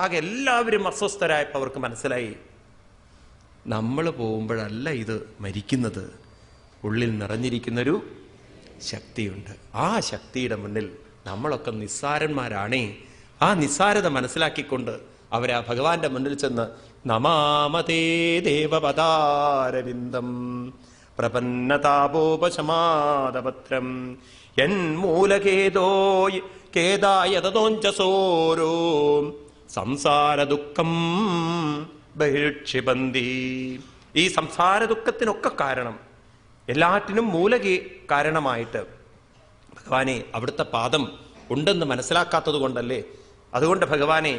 ആകെ എല്ലാവരും അസ്വസ്ഥരായപ്പോൾ അവർക്ക് മനസ്സിലായി, നമ്മൾ പോകുമ്പോഴല്ല ഇത് മരിക്കുന്നത്, ഉള്ളിൽ നിറഞ്ഞിരിക്കുന്നൊരു ശക്തിയുണ്ട്. ആ ശക്തിയുടെ മുന്നിൽ നമ്മളൊക്കെ നിസ്സാരന്മാരാണേ. ആ നിസ്സാരത മനസ്സിലാക്കിക്കൊണ്ട് അവരാ ഭഗവാന്റെ മുന്നിൽ ചെന്ന് നമാമതേ ദേവപദാരവിന്ദം പ്രപന്നതാപോപശമാദപത്രം യന്മൂലകേതോ കേദായതോഞ്ചസോരോ സംസാര ദുഃഖം ബഹിർക്ഷിപന്തി. ഈ സംസാര ദുഃഖത്തിനൊക്കെ കാരണം, എല്ലാറ്റിനും കാരണമായിട്ട് ഭഗവാനെ അവിടുത്തെ പാദം ഉണ്ടെന്ന് മനസ്സിലാക്കാത്തത് കൊണ്ടല്ലേ. അതുകൊണ്ട് ഭഗവാനെ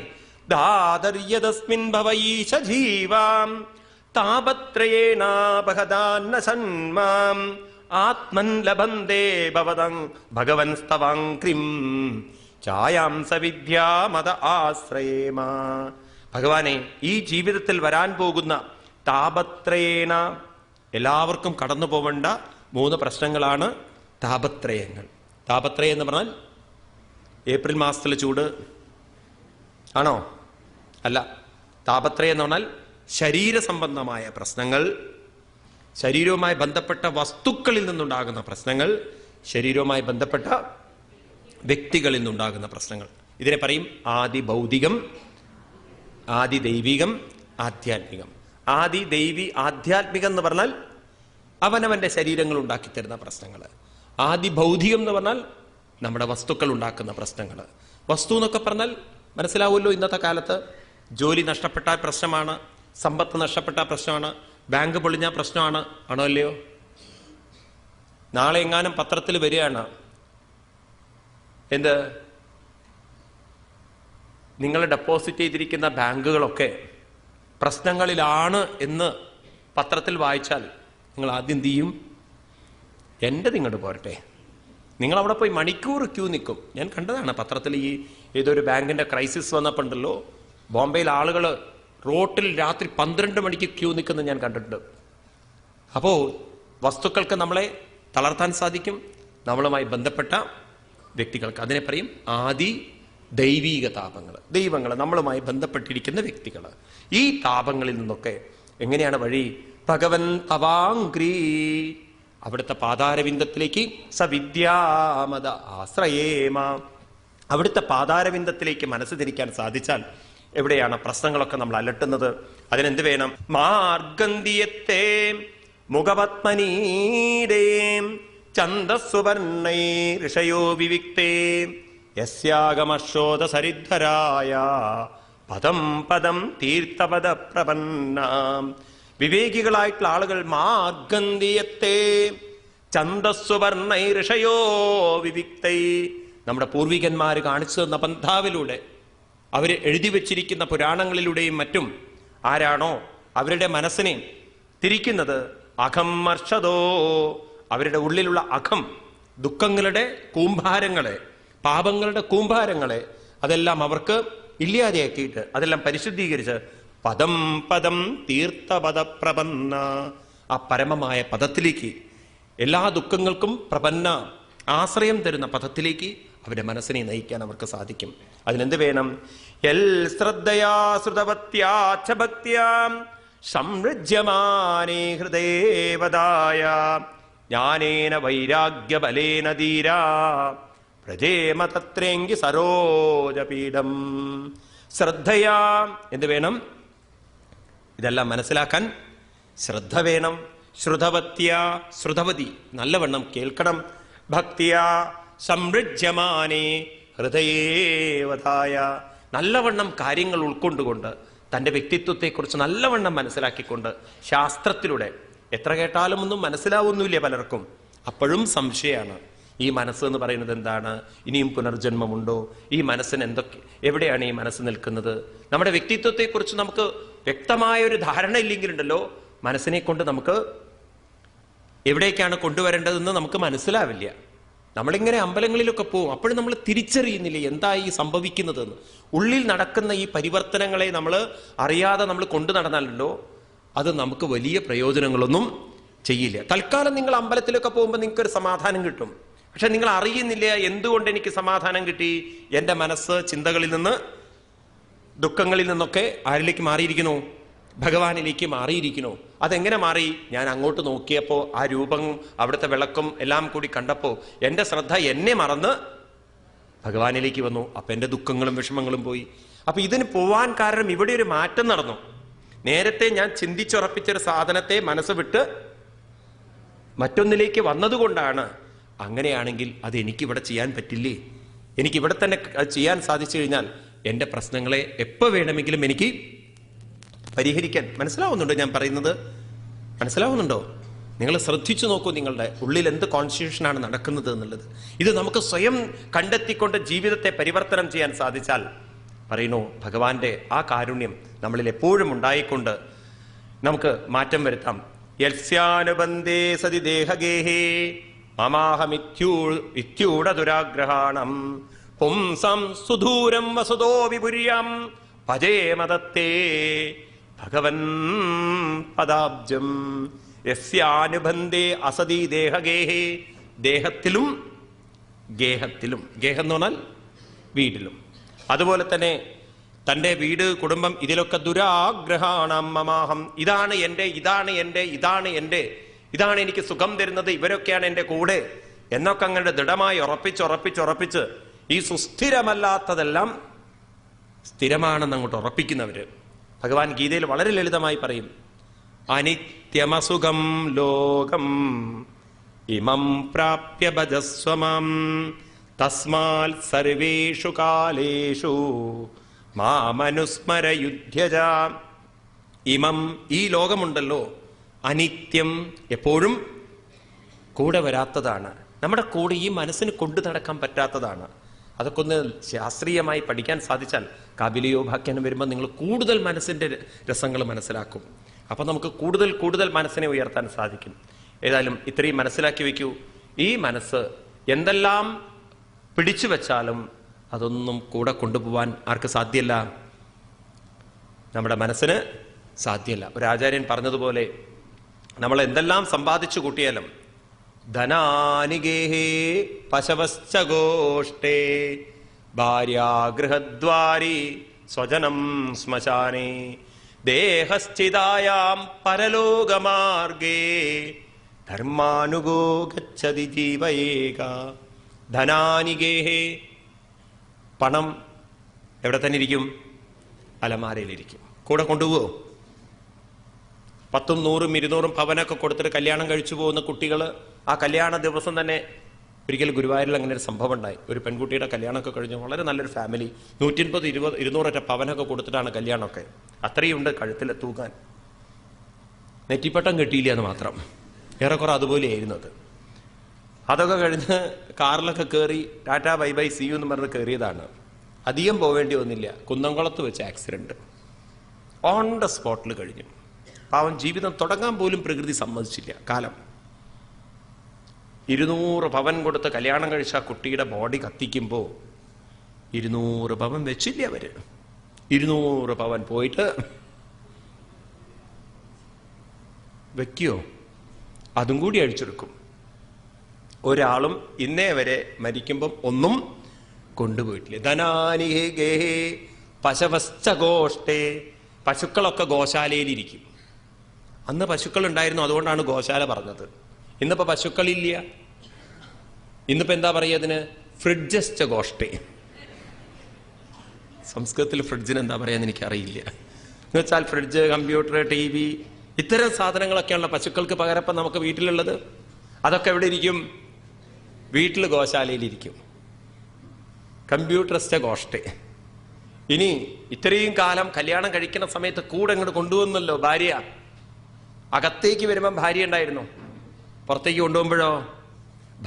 ദാതര്യതസ്മിൻ ഭവയീശ ജീവാം താപത്രയേണാപഹദാന്ന സന്മാം ആത്മൻ ലഭന്തേ ഭവതം ഭഗവൻ സ്തവാംക്രിം ഛായാംസ വിദ്യാമത ആശ്രയേമ. ഭഗവാനെ, ഈ ജീവിതത്തിൽ വരാൻ പോകുന്ന താപത്രയേണ, എല്ലാവർക്കും കടന്നു പോവേണ്ട 3 പ്രശ്നങ്ങളാണ് താപത്രയങ്ങൾ. താപത്രയം എന്ന് പറഞ്ഞാൽ ഏപ്രിൽ മാസത്തിലെ ചൂട് ആണോ? അല്ല. താപത്രയം എന്ന് പറഞ്ഞാൽ ശരീര സംബന്ധമായ പ്രശ്നങ്ങൾ, ശരീരവുമായി ബന്ധപ്പെട്ട വസ്തുക്കളിൽ നിന്നുണ്ടാകുന്ന പ്രശ്നങ്ങൾ, ശരീരവുമായി ബന്ധപ്പെട്ട വ്യക്തികളിൽ നിന്നുണ്ടാകുന്ന പ്രശ്നങ്ങൾ. ഇതിനെ പറയും ആദി ഭൗതികം, ആദി ദൈവികം, ആധ്യാത്മികം. ആദി ആധ്യാത്മികം എന്ന് പറഞ്ഞാൽ അവനവന്റെ ശരീരങ്ങൾ ഉണ്ടാക്കി തരുന്ന പ്രശ്നങ്ങൾ. ആദി ഭൗതികം എന്ന് പറഞ്ഞാൽ നമ്മുടെ വസ്തുക്കൾ ഉണ്ടാക്കുന്ന പ്രശ്നങ്ങൾ. വസ്തു എന്നൊക്കെ പറഞ്ഞാൽ മനസ്സിലാവുമല്ലോ, ഇന്നത്തെ കാലത്ത് ജോലി നഷ്ടപ്പെട്ടാൽ പ്രശ്നമാണ്, സമ്പത്ത് നഷ്ടപ്പെട്ടാൽ പ്രശ്നമാണ്, ബാങ്ക് പൊളിഞ്ഞാൽ പ്രശ്നമാണ്. ആണോ അല്ലയോ? നാളെ എങ്ങാനും പത്രത്തിൽ വരികയാണ്, എന്ത്, നിങ്ങൾ ഡെപ്പോസിറ്റ് ചെയ്തിരിക്കുന്ന ബാങ്കുകളൊക്കെ പ്രശ്നങ്ങളിലാണ് എന്ന് പത്രത്തിൽ വായിച്ചാൽ നിങ്ങൾ ആദ്യം എന്ത് ചെയ്യും? എൻ്റെ നിങ്ങോട്ട് പോരട്ടെ. നിങ്ങൾ അവിടെ പോയി മണിക്കൂർ ക്യൂ നിൽക്കും. ഞാൻ കണ്ടതാണ് പത്രത്തിൽ. ഈ ഏതൊരു ബാങ്കിന്റെ ക്രൈസിസ് വന്നപ്പോണ്ടല്ലോ, ബോംബെയിൽ ആളുകൾ റോട്ടിൽ രാത്രി 12 മണിക്ക് ക്യൂ നിൽക്കുന്നത് ഞാൻ കണ്ടിട്ടുണ്ട്. അപ്പോൾ വസ്തുക്കൾക്ക് നമ്മളെ തളർത്താൻ സാധിക്കും, നമ്മളുമായി ബന്ധപ്പെട്ട വ്യക്തികൾക്ക്. അതിനെ പറയും ആദി ദൈവീക താപങ്ങൾ. ദൈവങ്ങൾ നമ്മളുമായി ബന്ധപ്പെട്ടിരിക്കുന്ന വ്യക്തികൾ. ഈ താപങ്ങളിൽ നിന്നൊക്കെ എങ്ങനെയാണ് വഴി? ഭഗവൻ തവാംഗ്രീ, അവിടുത്തെ പാതാരവിന്ദത്തിലേക്ക് സവിദ്യാമത ആശ്രയേമ. അവിടുത്തെ പാതാരവിന്ദത്തിലേക്ക് മനസ്സ് തിരിക്കാൻ സാധിച്ചാൽ എവിടെയാണ് പ്രശ്നങ്ങളൊക്കെ നമ്മൾ അലട്ടുന്നത്? അതിനെന്ത് വേണം? മാർഗന്തിയത്തെ മുഖപത്മനീരേ ചന്ദസ്സുവർണൈ ഋഷയോ വിവിക്തേ യസ്യാഗമശോധ സരിദ്ധരായ പദം പദം തീർത്ഥപദ പ്രപന്ന. വിവേകികളായിട്ടുള്ള ആളുകൾ മാർഗന്തിയത്തെ ഛന്ദസ്സുവർണൈ ഋഷയോ വിവിക്തൈ, നമ്മുടെ പൂർവികന്മാർ കാണിച്ചു തന്ന പന്ഥാവിലൂടെ, അവർ എഴുതി വച്ചിരിക്കുന്ന പുരാണങ്ങളിലൂടെയും മറ്റും ആരാണോ അവരുടെ മനസ്സിനെ തിരിക്കുന്നത്, അഖം മർഷദോ, അവരുടെ ഉള്ളിലുള്ള അഖം, ദുഃഖങ്ങളുടെ കൂമ്പാരങ്ങളെ, പാപങ്ങളുടെ കൂമ്പാരങ്ങളെ അതെല്ലാം അവർക്ക് ഇല്ലാതെയാക്കിയിട്ട് അതെല്ലാം പരിശുദ്ധീകരിച്ച് പദം പദം തീർത്ഥപദ പ്രപന്ന, ആ പരമമായ പദത്തിലേക്ക്, എല്ലാ ദുഃഖങ്ങൾക്കും പ്രപന്ന ആശ്രയം തരുന്ന പദത്തിലേക്ക് അവരുടെ മനസ്സിനെ നയിക്കാൻ അവർക്ക് സാധിക്കും. അതിനെന്ത് വേണം? യൽ ശ്രദ്ധയാ ശ്രുതവത്യാ ഭക്ത്യാം സംഋജ്യമാനേ ഹൃദയേവദായ ജ്ഞാനേന വൈരാഗ്യബലേന ധീരാ പ്രജേമ തത്രേങ്കി സരോജപീഠം. ശ്രദ്ധയാ എന്ത് വേണം? ഇതെല്ലാം മനസ്സിലാക്കാൻ ശ്രദ്ധ വേണം. ശ്രുതവത്യ, ശ്രുതവതി, നല്ലവണ്ണം കേൾക്കണം. ഭക്തിയ സംഋജ്യമാനേ ഹൃദയേവധായ, നല്ലവണ്ണം കാര്യങ്ങൾ ഉൾക്കൊണ്ടുകൊണ്ട് തൻ്റെ വ്യക്തിത്വത്തെക്കുറിച്ച് നല്ലവണ്ണം മനസ്സിലാക്കിക്കൊണ്ട് ശാസ്ത്രത്തിലൂടെ, എത്ര കേട്ടാലും ഒന്നും മനസ്സിലാവുന്നില്ല പലർക്കും. അപ്പോഴും സംശയമാണ്. ഈ മനസ്സ് എന്ന് പറയുന്നത് എന്താണ്? ഇനിയും പുനർജന്മമുണ്ടോ? ഈ മനസ്സിന് എന്തൊക്കെ, എവിടെയാണ് ഈ മനസ്സ് നിൽക്കുന്നത്? നമ്മുടെ വ്യക്തിത്വത്തെക്കുറിച്ച് നമുക്ക് വ്യക്തമായ ഒരു ധാരണ ഇല്ലെങ്കിലുണ്ടല്ലോ, മനസ്സിനെ കൊണ്ട് നമുക്ക് എവിടേക്കാണ് കൊണ്ടുവരേണ്ടതെന്ന് നമുക്ക് മനസ്സിലാവില്ല. നമ്മളിങ്ങനെ അമ്പലങ്ങളിലൊക്കെ പോവും, അപ്പോഴും നമ്മൾ തിരിച്ചറിയുന്നില്ല എന്താ ഈ സംഭവിക്കുന്നതെന്ന്. ഉള്ളിൽ നടക്കുന്ന ഈ പരിവർത്തനങ്ങളെ നമ്മൾ അറിയാതെ നമ്മൾ കൊണ്ടു നടന്നാലല്ലോ അത് നമുക്ക് വലിയ പ്രയോജനങ്ങളൊന്നും ചെയ്യില്ല. തൽക്കാലം നിങ്ങൾ അമ്പലത്തിലൊക്കെ പോകുമ്പോൾ നിങ്ങൾക്കൊരു സമാധാനം കിട്ടും. പക്ഷെ നിങ്ങൾ അറിയുന്നില്ല എന്തുകൊണ്ട് എനിക്ക് സമാധാനം കിട്ടി. എൻ്റെ മനസ്സ് ചിന്തകളിൽ നിന്ന് ദുഃഖങ്ങളിൽ നിന്നൊക്കെ ആരിലേക്ക് മാറിയിരിക്കുന്നു? ഭഗവാനിലേക്ക് മാറിയിരിക്കുന്നു. അതെങ്ങനെ മാറി? ഞാൻ അങ്ങോട്ട് നോക്കിയപ്പോൾ ആ രൂപം, അവിടുത്തെ വിളക്കും എല്ലാം കൂടി കണ്ടപ്പോൾ എൻ്റെ ശ്രദ്ധ എന്നെ മറന്ന് ഭഗവാനിലേക്ക് വന്നു. അപ്പൊ എൻ്റെ ദുഃഖങ്ങളും വിഷമങ്ങളും പോയി. അപ്പൊ ഇതിന് പോവാൻ കാരണം ഇവിടെ ഒരു മാറ്റം നടന്നു. നേരത്തെ ഞാൻ ചിന്തിച്ചുറപ്പിച്ചൊരു സാധനത്തെ മനസ്സ് വിട്ട് മറ്റൊന്നിലേക്ക് വന്നതുകൊണ്ടാണ്. അങ്ങനെയാണെങ്കിൽ അത് എനിക്കിവിടെ ചെയ്യാൻ പറ്റില്ലേ? എനിക്കിവിടെ തന്നെ ചെയ്യാൻ സാധിച്ചു കഴിഞ്ഞാൽ എൻ്റെ പ്രശ്നങ്ങളെ എപ്പോൾ വേണമെങ്കിലും എനിക്ക് പരിഹരിക്കാൻ. മനസ്സിലാവുന്നുണ്ടോ ഞാൻ പറയുന്നത്? മനസ്സിലാവുന്നുണ്ടോ? നിങ്ങൾ ശ്രദ്ധിച്ചു നോക്കൂ, നിങ്ങളുടെ ഉള്ളിൽ എന്ത് കോൺസ്റ്റിറ്റ്യൂഷനാണ് നടക്കുന്നത് എന്നുള്ളത്. ഇത് നമുക്ക് സ്വയം കണ്ടെത്തിക്കൊണ്ട് ജീവിതത്തെ പരിവർത്തനം ചെയ്യാൻ സാധിച്ചാൽ, പറയുന്നു ഭഗവാന്റെ ആ കാരുണ്യം നമ്മളിൽ എപ്പോഴും ഉണ്ടായിക്കൊണ്ട് നമുക്ക് മാറ്റം വരുത്താം. യസ്യാനുബന്ധേ സതി ദേഹഗേഹേ മമാഹമിത്യൂഢദുരാഗ്രഹാണം പുംസം സുദൂരം വസുതോ വിപുര്യം ഭജേമദത്തേ ഭഗവൻ പദാബ്ജം. യസ്യാനുബന്ധേ അസതി ദേഹഗേഹേ, ദേഹത്തിലും ഗേഹത്തിലും, ഗേഹം എന്ന് പറഞ്ഞാൽ വീട്ടിലും, അതുപോലെ തന്നെ തൻ്റെ വീട്, കുടുംബം, ഇതിലൊക്കെ ദുരാഗ്രഹാണം മമാഹം, ഇതാണ് എൻ്റെ, ഇതാണ് എൻ്റെ, ഇതാണ് എൻ്റെ, ഇതാണ് എനിക്ക് സുഖം തരുന്നത്, ഇവരൊക്കെയാണ് എൻ്റെ കൂടെ എന്നൊക്കെ അങ്ങനെ ദൃഢമായി ഉറപ്പിച്ച് ഈ സുസ്ഥിരമല്ലാത്തതെല്ലാം സ്ഥിരമാണെന്ന് അങ്ങോട്ട് ഉറപ്പിക്കുന്നവര്. ഭഗവാൻ ഗീതയിൽ വളരെ ലളിതമായി പറയും, അനിത്യമസുഖം ലോകം ഇമം പ്രാപ്യ ഭജസ്വമാം തസ്മാൽ സർവേഷു കാലേഷു മാമനുസ്മരയുധ്യജ. ഇമം, ഈ ലോകമുണ്ടല്ലോ, അനിത്യം, എപ്പോഴും കൂടെ വരാത്തതാണ്. നമ്മുടെ കൂടെ ഈ മനസ്സിന് കൊണ്ടു നടക്കാൻ പറ്റാത്തതാണ്. അതൊക്കെ ഒന്ന് ശാസ്ത്രീയമായി പഠിക്കാൻ സാധിച്ചാൽ കാബിലിയോപാഖ്യാനം വരുമ്പോൾ നിങ്ങൾ കൂടുതൽ മനസ്സിൻ്റെ രസങ്ങൾ മനസ്സിലാക്കും. അപ്പം നമുക്ക് കൂടുതൽ മനസ്സിനെ ഉയർത്താൻ സാധിക്കും. ഏതായാലും ഇത്രയും മനസ്സിലാക്കി വയ്ക്കൂ. ഈ മനസ്സ് എന്തെല്ലാം പിടിച്ചു വെച്ചാലും അതൊന്നും കൂടെ കൊണ്ടുപോവാൻ ആർക്ക് സാധ്യമല്ല? നമ്മുടെ മനസ്സിന് സാധ്യമല്ല. ഒരു ആചാര്യൻ പറഞ്ഞതുപോലെ, നമ്മൾ എന്തെല്ലാം സമ്പാദിച്ചു കൂട്ടിയാലും ധനാനിഗേഹേ പശവശ്ച ഗോഷ്ടേ ഭാര്യാഗൃഹദ്വാരി സ്വജനം ശ്മശാനേ ദേഹസ്ഥിതായാം പരലോകമാർഗേ ധർമാനുഗോ ഗച്ഛതി ജീവയേക. ധനാനിഗേഹേ, പണം എവിടെ തന്നെ ഇരിക്കും? അലമാരയിലിരിക്കും. കൂടെ കൊണ്ടുപോകുമോ? 10, 100, 200 പവനൊക്കെ കൊടുത്തിട്ട് കല്യാണം കഴിച്ചു പോകുന്ന കുട്ടികൾ, ആ കല്യാണ ദിവസം തന്നെ, ഒരിക്കൽ ഗുരുവായൂരിൽ അങ്ങനെ ഒരു സംഭവം ഉണ്ടായി. ഒരു പെൺകുട്ടിയുടെ കല്യാണമൊക്കെ കഴിഞ്ഞു, വളരെ നല്ലൊരു ഫാമിലി, 150, 200 പവനൊക്കെ കൊടുത്തിട്ടാണ് കല്യാണമൊക്കെ. അത്രയുണ്ട് കഴുത്തിൽ തൂക്കാൻ. നെറ്റിപ്പട്ടം കെട്ടിയില്ല എന്ന് മാത്രം, ഏറെക്കുറെ അതുപോലെയായിരുന്നു അത്. അതൊക്കെ കഴിഞ്ഞ് കാറിലൊക്കെ കയറി tata bye bye see you എന്ന് പറഞ്ഞ് കയറിയതാണ്. അധികം പോവേണ്ടി വന്നില്ല. കുന്നംകുളത്ത് വെച്ച് ആക്സിഡന്റ്, ഓൺ ദ സ്പോട്ടിൽ കഴിഞ്ഞു. പാവം ജീവിതം തുടങ്ങാൻ പോലും പ്രകൃതി സമ്മതിച്ചില്ല. കാലം 200 പവൻ കൊടുത്ത് കല്യാണം കഴിച്ച കുട്ടിയുടെ ബോഡി കത്തിക്കുമ്പോൾ 200 പവൻ വെച്ചില്ല അവര്. 200 പവൻ പോയിട്ട് വെക്കോ? അതും കൂടി അഴിച്ചെടുക്കും. ഒരാളും ഇന്നേ വരെ മരിക്കുമ്പം ഒന്നും കൊണ്ടുപോയിട്ടില്ല. ധനാനിഹേ ഗേഹേ പശവശ്ച ഗോഷ്ടേ, പശുക്കളൊക്കെ ഗോശാലയിലിരിക്കും. അന്ന് പശുക്കൾ ഉണ്ടായിരുന്നു, അതുകൊണ്ടാണ് ഗോശാല പറഞ്ഞത്. ഇന്നിപ്പോ പശുക്കളില്ല. ഇന്നിപ്പോ എന്താ പറയുക അതിന്? ഫ്രിഡ്ജശ്ച ഗോഷ്ടേ. സംസ്കൃതത്തിൽ ഫ്രിഡ്ജിന് എന്താ പറയാന്ന് എനിക്കറിയില്ല. എന്ന് വെച്ചാൽ ഫ്രിഡ്ജ്, കമ്പ്യൂട്ടർ, TV, ഇത്തരം സാധനങ്ങളൊക്കെയാണല്ലോ പശുക്കൾക്ക് പകരപ്പം നമുക്ക് വീട്ടിലുള്ളത്. അതൊക്കെ എവിടെ ഇരിക്കും? വീട്ടിൽ ഗോശാലയിലിരിക്കും. കമ്പ്യൂട്ടറിസ്റ്റ ഗോഷ്ടേ. ഇനി ഇത്രയും കാലം കല്യാണം കഴിക്കുന്ന സമയത്ത് കൂടെ അങ്ങോട്ട് കൊണ്ടുവന്നല്ലോ ഭാര്യ. അകത്തേക്ക് വരുമ്പം ഭാര്യ ഉണ്ടായിരുന്നു, പുറത്തേക്ക് കൊണ്ടുപോകുമ്പോഴോ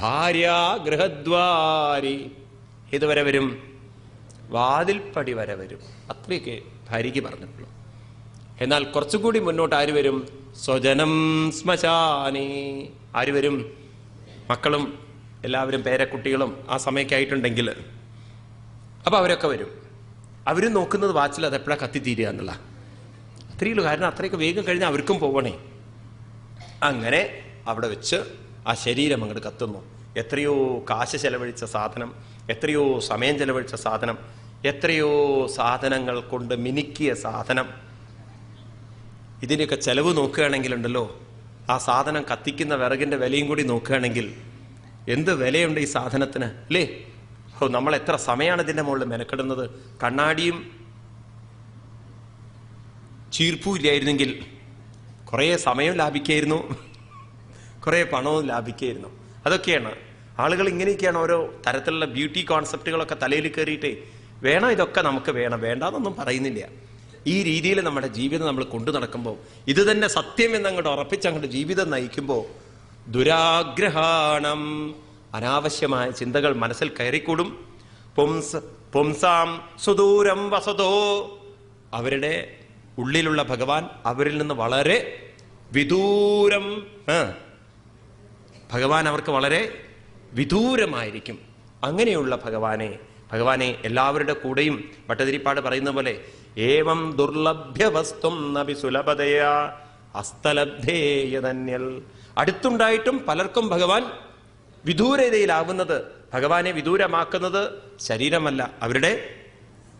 ഭാര്യ ഗൃഹദ്വാരി. ഇതുവരെ വരും, വാതിൽപ്പടി വരെ വരും. അത്രയൊക്കെ ഭാര്യയ്ക്ക് പറഞ്ഞിട്ടുള്ളൂ. എന്നാൽ കുറച്ചുകൂടി മുന്നോട്ട് ആര് വരും? സ്വജനം ശ്മശാനേ. ആര് വരും? മക്കളും എല്ലാവരും, പേരക്കുട്ടികളും ആ സമയമൊക്കെ ആയിട്ടുണ്ടെങ്കിൽ അപ്പൊ അവരൊക്കെ വരും. അവരും നോക്കുന്നത് വാച്ചിൽ അതെപ്പോഴാണ് കത്തിത്തീരുക എന്നുള്ള അത്രയുള്ളൂ. കാരണം അത്രയൊക്കെ വേഗം കഴിഞ്ഞാൽ അവർക്കും പോവണേ. അങ്ങനെ അവിടെ വെച്ച് ആ ശരീരം അങ്ങോട്ട് കത്തുന്നു. എത്രയോ കാശ് ചെലവഴിച്ച സാധനം, എത്രയോ സമയം ചെലവഴിച്ച സാധനം എത്രയോ സാധനങ്ങൾ കൊണ്ട് മിനുക്കിയ സാധനം. ഇതിൻ്റെയൊക്കെ ചെലവ് നോക്കുകയാണെങ്കിലുണ്ടല്ലോ, ആ സാധനം കത്തിക്കുന്ന വിറകിൻ്റെ വിലയും കൂടി നോക്കുകയാണെങ്കിൽ എന്ത് വിലയുണ്ട് ഈ സാധനത്തിന്, അല്ലേ? നമ്മൾ എത്ര സമയമാണ് ഇതിൻ്റെ മുകളിൽ മെനക്കെടുന്നത്. കണ്ണാടിയും ചീർപ്പും ഇല്ലായിരുന്നെങ്കിൽ കുറേ സമയം ലാഭിക്കായിരുന്നു, കുറേ പണവും ലാഭിക്കായിരുന്നു. അതൊക്കെയാണ് ആളുകൾ. ഇങ്ങനെയൊക്കെയാണ് ഓരോ തരത്തിലുള്ള ബ്യൂട്ടി കോൺസെപ്റ്റുകളൊക്കെ തലയിൽ കയറിയിട്ടേ വേണം, ഇതൊക്കെ നമുക്ക് വേണം, വേണ്ടാന്നൊന്നും പറയുന്നില്ല. ഈ രീതിയിൽ നമ്മുടെ ജീവിതം നമ്മൾ കൊണ്ടു നടക്കുമ്പോൾ, ഇത് തന്നെ സത്യം എന്നങ്ങോട്ട് ഉറപ്പിച്ചങ്ങോട്ട് ജീവിതം നയിക്കുമ്പോൾ, ദുരാഗ്രഹാണം, അനാവശ്യമായ ചിന്തകൾ മനസ്സിൽ കയറിക്കൂടും. പുംസാം സുദൂരം വസതോ, അവരുടെ ഉള്ളിലുള്ള ഭഗവാൻ അവരിൽ നിന്ന് വളരെ വിദൂരം, ഭഗവാൻ അവർക്ക് വളരെ വിദൂരമായിരിക്കും. അങ്ങനെയുള്ള ഭഗവാനെ എല്ലാവരുടെ കൂടെയും ഭട്ടതിരിപ്പാട് പറയുന്ന പോലെ ഏവം ദുർലഭ്യ വസ്തും നബി സുലഭതയാ അസ്തലബ്ധേയതന്യൽ. അടുത്തുണ്ടായിട്ടും പലർക്കും ഭഗവാൻ വിദൂരതയിലാവുന്നത്, ഭഗവാനെ വിദൂരമാക്കുന്നത് ശരീരമല്ല, അവരുടെ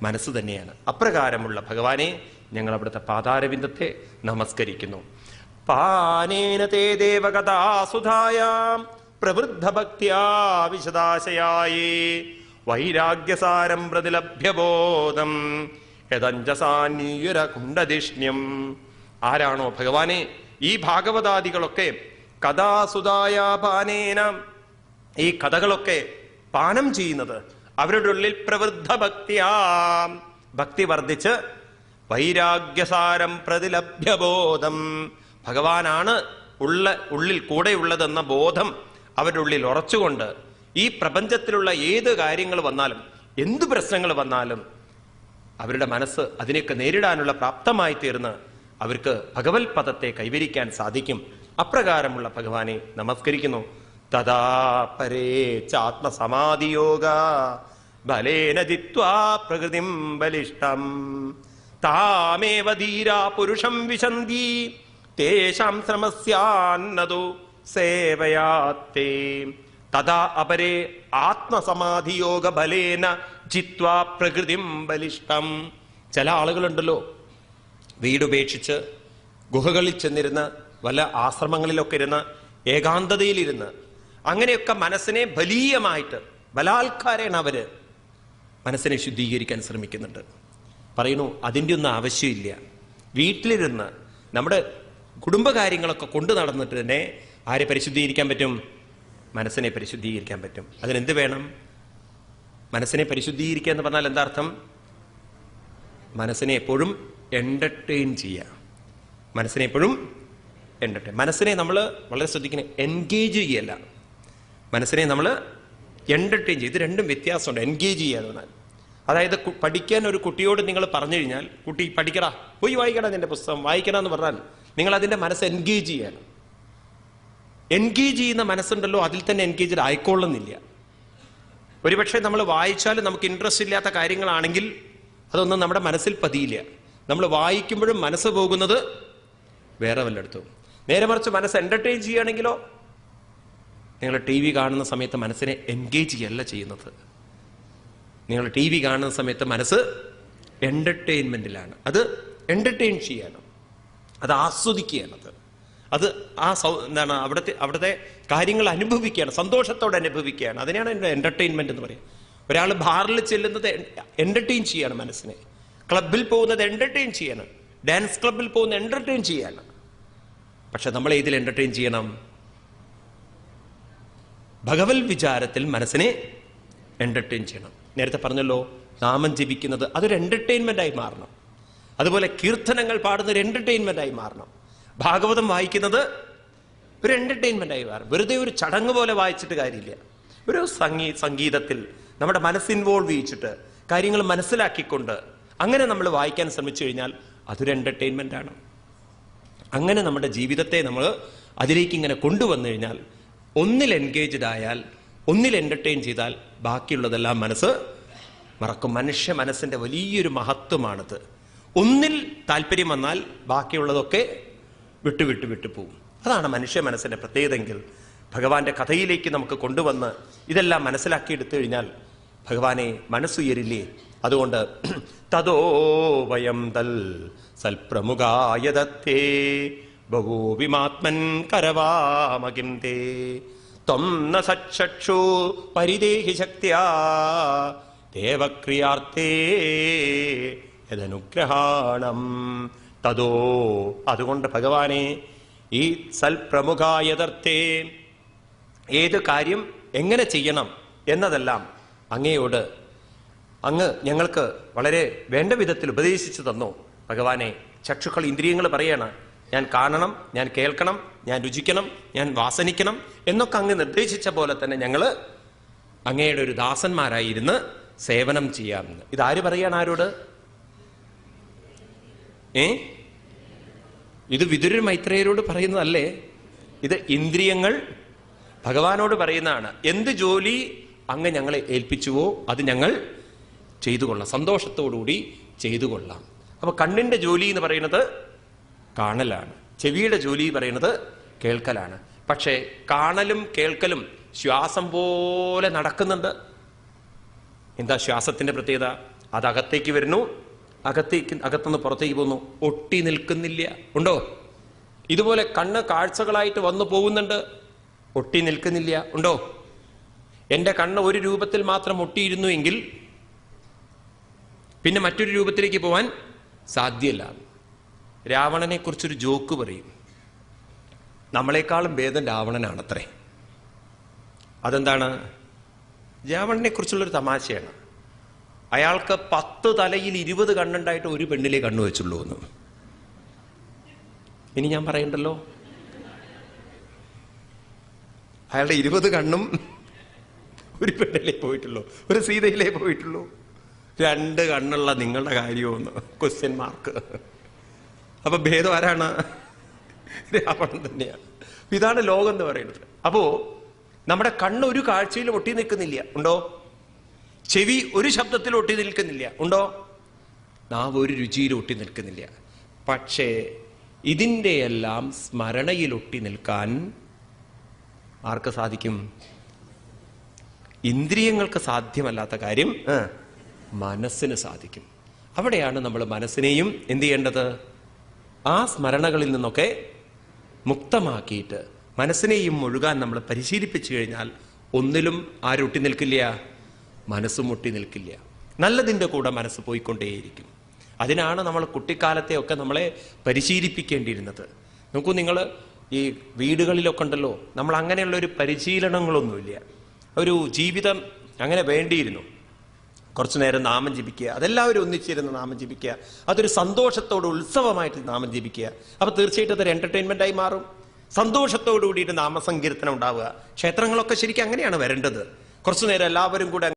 മനസ്സ് തന്നെയാണ്. അപ്രകാരമുള്ള ഭഗവാനെ ഞങ്ങൾ അവിടുത്തെ പാതാരവിന്ദത്തെ നമസ്കരിക്കുന്നു. പാനേന തേ ദേവകഥാസുധായാം പ്രവൃദ്ധ ഭക്ത്യാ വിശദാശയായേ വൈരാഗ്യസാരം പ്രതിലഭ്യബോധം യദഞ്ജസാന്യൂരകുണ്ടധിഷ്ണ്യം. ആരാണോ ഭഗവാനെ ഈ ഭാഗവതാദികളൊക്കെ കഥാസുധായാപാനേന, ഈ കഥകളൊക്കെ പാനം ചെയ്യുന്നത്, അവരുടെ ഉള്ളിൽ പ്രവൃദ്ധ ഭക്തിയാ, ഭക്തി വർദ്ധിച്ച് വൈരാഗ്യസാരം പ്രതിലഭ്യബോധം, ഭഗവാനാണ് ഉള്ളിൽ കൂടെയുള്ളതെന്ന ബോധം അവരുടെ ഉള്ളിൽ ഉറച്ചുകൊണ്ട് ഈ പ്രപഞ്ചത്തിലുള്ള ഏത് കാര്യങ്ങൾ വന്നാലും, എന്ത് പ്രശ്നങ്ങൾ വന്നാലും അവരുടെ മനസ്സ് അതിനെയൊക്കെ നേരിടാനുള്ള പ്രാപ്തമായി തീർന്ന് അവർക്ക് ഭഗവത് പദത്തെ കൈവരിക്കാൻ സാധിക്കും. അപ്രകാരമുള്ള ഭഗവാനെ നമസ്കരിക്കുന്നു. തഥാ പരേ ചാത്മസമാധിയോഗ ബലേന ജിത്വാ പ്രകൃതിം ബലിഷ്ഠം താമേവ ധീരാ പുരുഷം വിശന്തി തേഷാം ശ്രമസ്യാന്നതു സേവയാത്തേ. തഥാ അപരേ ആത്മസമാധിയോഗ ബലേന ജിത്വാ പ്രകൃതിം ബലിഷ്ഠം. ചില ആളുകളുണ്ടല്ലോ, വീടുപേക്ഷിച്ച് ഗുഹകളിൽ ചെന്നിരുന്ന് വല്ല ആശ്രമങ്ങളിലൊക്കെ ഇരുന്ന് ഏകാന്തതയിലിരുന്ന് അങ്ങനെയൊക്കെ മനസ്സിനെ ബലീയമായിട്ട് ബലാത്കാരേണ അവര് മനസ്സിനെ ശുദ്ധീകരിക്കാൻ ശ്രമിക്കുന്നുണ്ട്. പറയുന്നു അതിൻ്റെ ഒന്നും ആവശ്യമില്ല. വീട്ടിലിരുന്ന് നമ്മുടെ കുടുംബകാര്യങ്ങളൊക്കെ കൊണ്ടു നടന്നിട്ട് തന്നെ ആരെ പരിശുദ്ധീകരിക്കാൻ പറ്റും? മനസ്സിനെ പരിശുദ്ധീകരിക്കാൻ പറ്റും. അതിനെന്ത് വേണം? മനസ്സിനെ പരിശുദ്ധീകരിക്കുക എന്ന് പറഞ്ഞാൽ എന്താ അർത്ഥം? മനസ്സിനെ എപ്പോഴും എന്റർടൈൻ ചെയ്യുക. മനസ്സിനെ എപ്പോഴും എന്റർടൈൻ. മനസ്സിനെ നമ്മൾ വളരെ ശ്രദ്ധിക്കണം, എൻഗേജ് ചെയ്യല്ല. മനസ്സിനെ നമ്മൾ എന്റർടൈൻ ചെയ്യും. ഇത് രണ്ടും വ്യത്യാസമുണ്ട്. എൻഗേജ് ചെയ്യുക എന്ന് പറഞ്ഞാൽ, അതായത് പഠിക്കാൻ ഒരു കുട്ടിയോട് നിങ്ങൾ പറഞ്ഞു കഴിഞ്ഞാൽ, കുട്ടി പഠിക്കടാ, പോയി വായിക്കടാ നിന്റെ പുസ്തകം, വായിക്കടാ എന്ന് പറഞ്ഞാൽ നിങ്ങൾ അതിൻ്റെ മനസ്സ് എൻഗേജ് ചെയ്യണം. എൻഗേജ് ചെയ്യുന്ന മനസ്സുണ്ടല്ലോ, അതിൽ തന്നെ എൻഗേജ്ഡ് ആയിക്കൊള്ളുന്നില്ല. ഒരുപക്ഷെ നമ്മൾ വായിച്ചാലും നമുക്ക് ഇൻട്രസ്റ്റ് ഇല്ലാത്ത കാര്യങ്ങളാണെങ്കിൽ അതൊന്നും നമ്മുടെ മനസ്സിൽ പതിയില്ല. നമ്മൾ വായിക്കുമ്പോഴും മനസ്സ് പോകുന്നത് വേറെ വല്ലയിടത്തും. നേരെ മറിച്ച് മനസ്സ് എന്റർടൈൻ ചെയ്യുകയാണെങ്കിലോ, നിങ്ങൾ ടി വി കാണുന്ന സമയത്ത് മനസ്സിനെ എൻഗേജ് ചെയ്യല്ല ചെയ്യുന്നത്. നിങ്ങൾ ടി വി കാണുന്ന സമയത്ത് മനസ്സ് എന്റർടൈൻമെന്റിലാണ്. അത് എന്റർടൈൻ ചെയ്യണം, അത് ആസ്വദിക്കുകയാണത്. അത് എന്താണ് അവിടുത്തെ കാര്യങ്ങൾ അനുഭവിക്കുകയാണ്, സന്തോഷത്തോടെ അനുഭവിക്കുകയാണ്. അതിനെയാണ് എൻ്റെ എന്റർടൈൻമെന്റ് എന്ന് പറയുക. ഒരാൾ ബാറിൽ ചെല്ലുന്നത് എന്റർടൈൻ ചെയ്യാണ് മനസ്സിനെ, ക്ലബിൽ പോകുന്നത് എന്റർടൈൻ ചെയ്യാണ്, ഡാൻസ് ക്ലബിൽ പോകുന്നത് എന്റർടൈൻ ചെയ്യാണ്. പക്ഷെ നമ്മൾ ഇതിൽ എന്റർടൈൻ ചെയ്യണം? ഭഗവത് വിചാരത്തിൽ മനസ്സിനെ എന്റർടൈൻ ചെയ്യണം. നേരത്തെ പറഞ്ഞല്ലോ, നാമം ജപിക്കുന്നത് അതൊരു എന്റർടൈൻമെന്റായി മാറണം. അതുപോലെ കീർത്തനങ്ങൾ പാടുന്ന ഒരു എന്റർടൈൻമെന്റായി മാറണം. ഭാഗവതം വായിക്കുന്നത് ഒരു എന്റർടൈൻമെന്റായി മാറും. വെറുതെ ഒരു ചടങ്ങ് പോലെ വായിച്ചിട്ട് കാര്യമില്ല. ഒരു സംഗീതത്തിൽ നമ്മുടെ മനസ്സ് ഇൻവോൾവ് ചെയ്യിച്ചിട്ട് കാര്യങ്ങൾ മനസ്സിലാക്കിക്കൊണ്ട് അങ്ങനെ നമ്മൾ വായിക്കാൻ ശ്രമിച്ചു കഴിഞ്ഞാൽ അതൊരു എന്റർടൈൻമെന്റ് ആണ്. അങ്ങനെ നമ്മുടെ ജീവിതത്തെ നമ്മൾ അതിലേക്ക് ഇങ്ങനെ കൊണ്ടുവന്നു കഴിഞ്ഞാൽ, ഒന്നിൽ എൻഗേജ്ഡ് ആയാൽ, ഒന്നിൽ എന്റർടൈൻ ചെയ്താൽ ബാക്കിയുള്ളതെല്ലാം മനസ്സ് മറക്കും. മനുഷ്യ മനസ്സിന്റെ വലിയൊരു മഹത്വമാണിത്. ഒന്നിൽ താല്പര്യം വന്നാൽ ബാക്കിയുള്ളതൊക്കെ വിട്ടു പോകും. അതാണ് മനുഷ്യ മനസ്സിന്റെ പ്രത്യേകതയെങ്കിൽ ഭഗവാന്റെ കഥയിലേക്ക് നമുക്ക് കൊണ്ടുവന്ന് ഇതെല്ലാം മനസ്സിലാക്കിയെടുത്തു കഴിഞ്ഞാൽ ഭഗവാനെ മനസ്സുയരില്ലേ, അതുകൊണ്ട് തതോ വയം തൽ സൽപ്രമുഖായ ദത്തേ ബഹൂവിമാത്മൻ കരവാമകിം തേ ത്വം ന സച്ചക്ഷു പരിദേഹി ശക്തിയാ ദേവക്രിയാർത്ഥേ യദനുഗ്രഹാണം. തതോ അതുകൊണ്ട് ഭഗവാനെ ഈ സൽപ്രമുഖായതർത്ഥേ ഏത് കാര്യം എങ്ങനെ ചെയ്യണം എന്നതെല്ലാം അങ്ങയോട് അങ്ങ് ഞങ്ങൾക്ക് വളരെ വേണ്ട വിധത്തിൽ ഉപദേശിച്ചു തന്നു. ഭഗവാനെ ചക്ഷുക്കൾ ഇന്ദ്രിയങ്ങൾ പറയണ ഞാൻ കാണണം, ഞാൻ കേൾക്കണം, ഞാൻ രുചിക്കണം, ഞാൻ വാസനിക്കണം എന്നൊക്കെ അങ്ങ് നിർദ്ദേശിച്ച പോലെ തന്നെ ഞങ്ങൾ അങ്ങയുടെ ഒരു ദാസന്മാരായിരുന്ന് സേവനം ചെയ്യാമെന്ന്. ഇതാര് പറയാണ്? ആരോട്? ഇത് വിതുരർ മൈത്രേയരോട് പറയുന്നതല്ലേ? ഇത് ഇന്ദ്രിയങ്ങൾ ഭഗവാനോട് പറയുന്നതാണ്. എന്ത് ജോലി അങ്ങ് ഞങ്ങളെ ഏൽപ്പിച്ചുവോ അത് ഞങ്ങൾ ചെയ്തു കൊള്ളാം, സന്തോഷത്തോടുകൂടി ചെയ്തു കൊള്ളാം. അപ്പൊ കണ്ണിന്റെ ജോലി എന്ന് പറയുന്നത് കാണലാണ്, ചെവിയുടെ ജോലി പറയുന്നത് കേൾക്കലാണ്. പക്ഷേ കാണലും കേൾക്കലും ശ്വാസം പോലെ നടക്കുന്നുണ്ട്. എന്താ ശ്വാസത്തിന്റെ പ്രത്യേകത? അത് അകത്തേക്ക് വരുന്നു, അകത്തുനിന്ന് പുറത്തേക്ക് പോകുന്നു, ഒട്ടി നിൽക്കുന്നില്ല. ഉണ്ടോ? ഇതുപോലെ കണ്ണ് കാഴ്ചകളായിട്ട് വന്നു പോകുന്നുണ്ട്, ഒട്ടി നിൽക്കുന്നില്ല. ഉണ്ടോ? എന്റെ കണ്ണ് ഒരു രൂപത്തിൽ മാത്രം ഒട്ടിയിരുന്നു എങ്കിൽ പിന്നെ മറ്റൊരു രൂപത്തിലേക്ക് പോവാൻ സാധ്യമല്ല. രാവണനെ കുറിച്ചൊരു ജോക്ക് പറയും, നമ്മളെക്കാളും ഭേദം രാവണനാണത്രേ. അതെന്താണ്? രാവണനെ കുറിച്ചുള്ളൊരു തമാശയാണ്. അയാൾക്ക് 10 തലയിൽ 20 കണ്ണുണ്ടായിട്ട് ഒരു പെണ്ണിലേ കണ്ണു വെച്ചുള്ളൂ എന്ന്. ഇനി ഞാൻ പറയണ്ടല്ലോ, അയാളുടെ 20 കണ്ണും ഒരു പെണ്ണിലേ പോയിട്ടുള്ളൂ, ഒരു സീതയിലേ പോയിട്ടുള്ളൂ. 2 കണ്ണുള്ള നിങ്ങളുടെ കാര്യമൊന്ന് ക്വസ്റ്റ്യൻ മാർക്ക്. അപ്പൊ ഭേദം ആരാണ്? രാവണൻ തന്നെയാണ്. ഇതാണ് ലോകം എന്ന് പറയുന്നത്. അപ്പോ നമ്മുടെ കണ്ണ് ഒരു കാഴ്ചയിൽ ഒട്ടി നിൽക്കുന്നില്ല. ഉണ്ടോ? ചെവി ഒരു ശബ്ദത്തിൽ ഒട്ടി നിൽക്കുന്നില്ല. ഉണ്ടോ? നാവ് ഒരു രുചിയിൽ ഒട്ടി നിൽക്കുന്നില്ല. പക്ഷേ ഇതിൻ്റെ എല്ലാം സ്മരണയിൽ ഒട്ടി നിൽക്കാൻ ആർക്ക് സാധിക്കും? ഇന്ദ്രിയങ്ങൾക്ക് സാധ്യമല്ലാത്ത കാര്യം മനസ്സിന് സാധിക്കും. അവിടെയാണ് നമ്മൾ മനസ്സിനെയും എന്ത് ചെയ്യേണ്ടത്? ആ സ്മരണകളിൽ നിന്നൊക്കെ മുക്തമാക്കിയിട്ട് മനസ്സിനെയും ഒഴുകാൻ നമ്മൾ പരിശീലിപ്പിച്ചു കഴിഞ്ഞാൽ ഒന്നിലും ആരൊട്ടി നിൽക്കില്ല? മനസ്സും ഒട്ടി നിൽക്കില്ല. നല്ലതിൻ്റെ കൂടെ മനസ്സ് പോയിക്കൊണ്ടേയിരിക്കും. അതിനാണ് നമ്മൾ കുട്ടിക്കാലത്തെ ഒക്കെ നമ്മളെ പരിശീലിപ്പിക്കേണ്ടിയിരുന്നത്. നോക്കൂ, നിങ്ങൾ ഈ വീടുകളിലൊക്കെ ഉണ്ടല്ലോ, നമ്മൾ അങ്ങനെയുള്ള ഒരു പരിശീലനങ്ങളൊന്നുമില്ല. ഒരു ജീവിതം അങ്ങനെ വേണ്ടിയിരുന്നു. കുറച്ചു നേരം നാമം ജപിക്കുക, അതെല്ലാവരും ഒന്നിച്ചിരുന്ന് നാമം ജപിക്കുക, അതൊരു സന്തോഷത്തോട് ഉത്സവമായിട്ട് നാമം ജപിക്കുക. അപ്പൊ തീർച്ചയായിട്ടും അതൊരു എന്റർടൈൻമെന്റായി മാറും. സന്തോഷത്തോടു കൂടിയിട്ട് നാമസങ്കീർത്തനം ഉണ്ടാവുക. ക്ഷേത്രങ്ങളൊക്കെ ശരിക്കും അങ്ങനെയാണ് വരേണ്ടത്. കുറച്ചു നേരം എല്ലാവരും കൂടെ